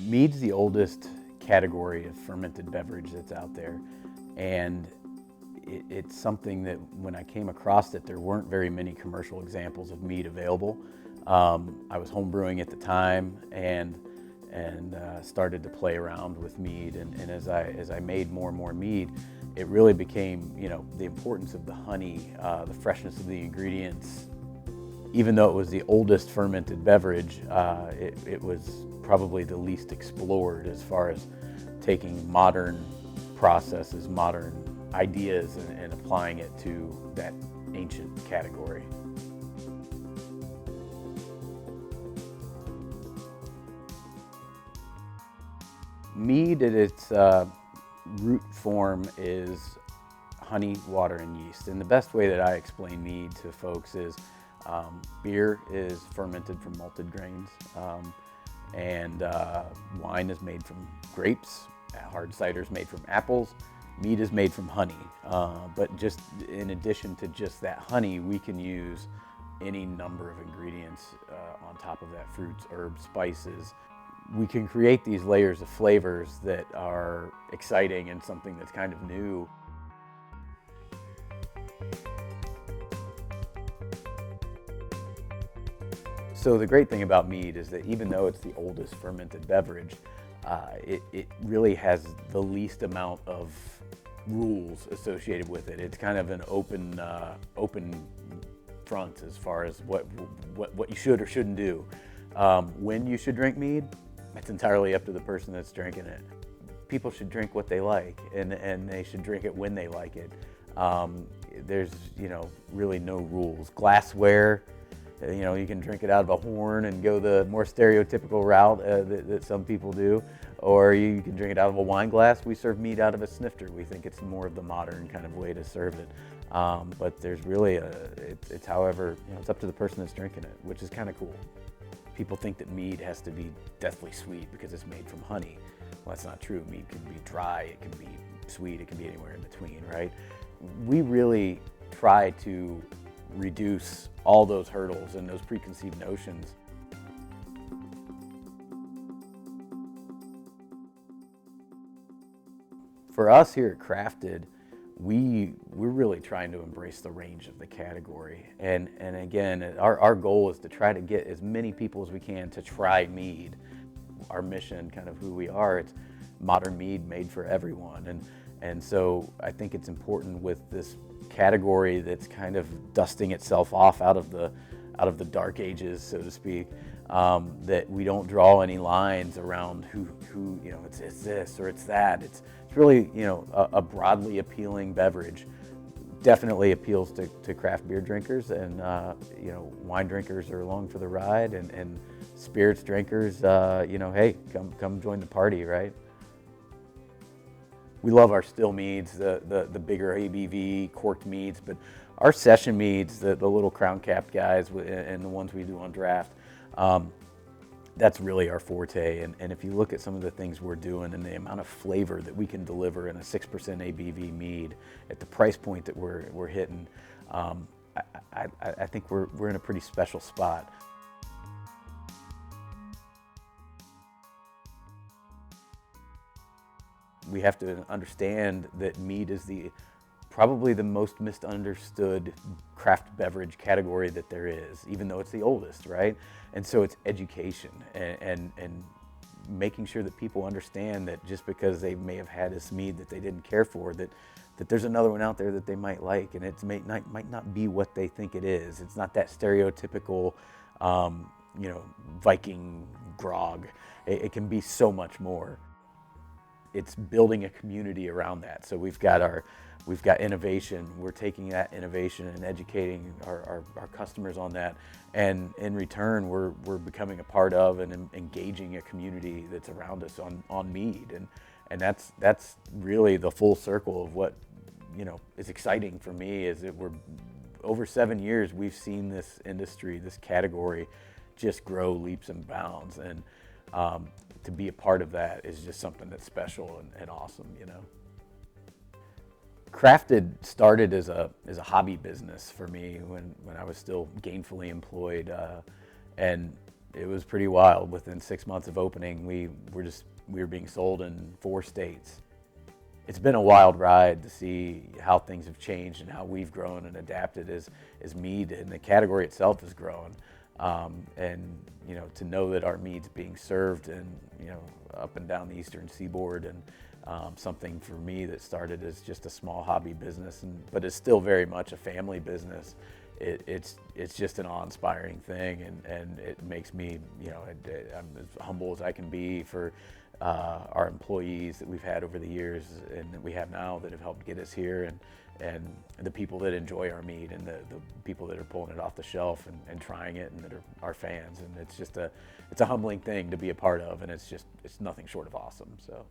Mead's the oldest category of fermented beverage that's out there, and it's something that when I came across it, there weren't very many commercial examples of mead available. I was homebrewing at the time and started to play around with mead, and as I made more and more mead, it really became, the importance of the honey, the freshness of the ingredients. Even though it was the oldest fermented beverage, it was probably the least explored as far as taking modern processes, modern ideas, and applying it to that ancient category. Mead at its root form is honey, water, and yeast. And the best way that I explain mead to folks is beer is fermented from malted grains, and wine is made from grapes, hard cider is made from apples, mead is made from honey. But just in addition to just that honey, we can use any number of ingredients on top of that, fruits, herbs, spices. We can create these layers of flavors that are exciting and something that's kind of new. So the great thing about mead is that even though it's the oldest fermented beverage, it really has the least amount of rules associated with it. It's kind of an open front as far as what you should or shouldn't do. When you should drink mead, that's entirely up to the person that's drinking it. People should drink what they like, and they should drink it when they like it. There's really no rules. Glassware, you can drink it out of a horn and go the more stereotypical route that some people do, or you can drink it out of a wine glass. We serve mead out of a snifter. We think it's more of the modern kind of way to serve it. But there's really it's however, it's up to the person that's drinking it, which is kind of cool. People think that mead has to be deathly sweet because it's made from honey. Well, that's not true. Mead can be dry, it can be sweet, it can be anywhere in between, right? We really try to reduce all those hurdles and those preconceived notions. For us here at Crafted, we're really trying to embrace the range of the category. And again, our goal is to try to get as many people as we can to try mead. Our mission, kind of who we are, it's modern mead made for everyone. And so I think it's important with this category that's kind of dusting itself off out of the dark ages, so to speak, that we don't draw any lines around who it's this or it's that. It's really a broadly appealing beverage. Definitely appeals to craft beer drinkers, and wine drinkers are along for the ride, and spirits drinkers, hey, come join the party, right? We love our still meads, the bigger ABV corked meads, but our session meads, the little crown capped guys, and the ones we do on draft, that's really our forte. And if you look at some of the things we're doing and the amount of flavor that we can deliver in a 6% ABV mead at the price point that we're hitting, I think we're in a pretty special spot. We have to understand that mead is probably the most misunderstood craft beverage category that there is, even though it's the oldest, right? And so it's education and making sure that people understand that just because they may have had this mead that they didn't care for, that there's another one out there that they might like, and it might not be what they think it is. It's not that stereotypical, Viking grog. It can be so much more. It's building a community around that. So we've got innovation. We're taking that innovation and educating our customers on that, and in return, we're becoming a part of and engaging a community that's around us on mead, and that's really the full circle of what is exciting for me. Is that we're over 7 years, we've seen this industry, this category, just grow leaps and bounds, and to be a part of that is just something that's special and awesome, Crafted started as a hobby business for me when I was still gainfully employed, and it was pretty wild. Within 6 months of opening, we were being sold in 4 states. It's been a wild ride to see how things have changed and how we've grown and adapted as mead, and the category itself has grown. And you know, to know that our mead's being served and, you know, up and down the Eastern Seaboard, and something for me that started as just a small hobby business, but it's still very much a family business. It's just an awe-inspiring thing, and it makes me, you know, I'm as humble as I can be for our employees that we've had over the years and that we have now that have helped get us here, and the people that enjoy our mead, and the people that are pulling it off the shelf and trying it, and that are our fans. And it's a humbling thing to be a part of, and it's nothing short of awesome. So.